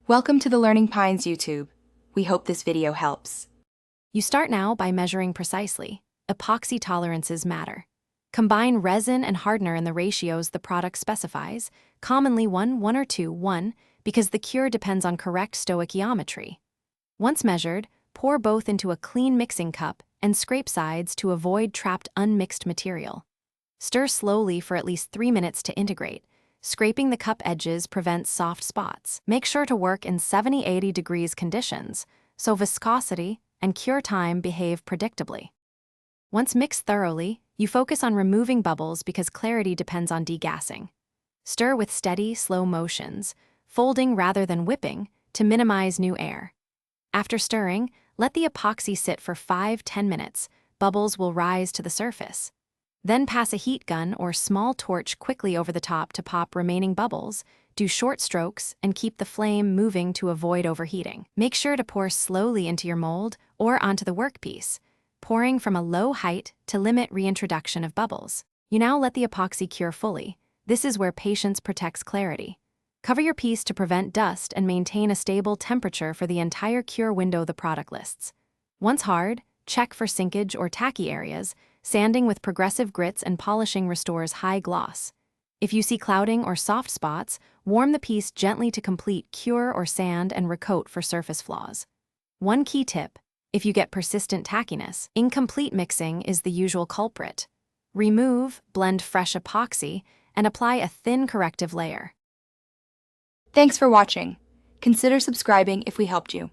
Welcome to the Learning Pines YouTube. We hope this video helps. You start now by measuring precisely. Epoxy tolerances matter. Combine resin and hardener in the ratios the product specifies, commonly 1 or 2, 1, because the cure depends on correct stoichiometry. Once measured, pour both into a clean mixing cup and scrape sides to avoid trapped unmixed material. Stir slowly for at least 3 minutes to integrate. Scraping the cup edges prevents soft spots. Make sure to work in 70-80 degrees conditions, so viscosity and cure time behave predictably. Once mixed thoroughly, you focus on removing bubbles because clarity depends on degassing. Stir with steady, slow motions, folding rather than whipping to minimize new air. After stirring, let the epoxy sit for 5-10 minutes. Bubbles will rise to the surface. Then pass a heat gun or small torch quickly over the top to pop remaining bubbles, do short strokes, and keep the flame moving to avoid overheating. Make sure to pour slowly into your mold or onto the workpiece, pouring from a low height to limit reintroduction of bubbles. You now let the epoxy cure fully. This is where patience protects clarity. Cover your piece to prevent dust and maintain a stable temperature for the entire cure window the product lists. Once hard, check for sinkage or tacky areas. Sanding with progressive grits and polishing restores high gloss. If you see clouding or soft spots, warm the piece gently to complete cure or sand and recoat for surface flaws. One key tip: if you get persistent tackiness, incomplete mixing is the usual culprit. Remove, blend fresh epoxy, and apply a thin corrective layer. Thanks for watching. Consider subscribing if we helped you.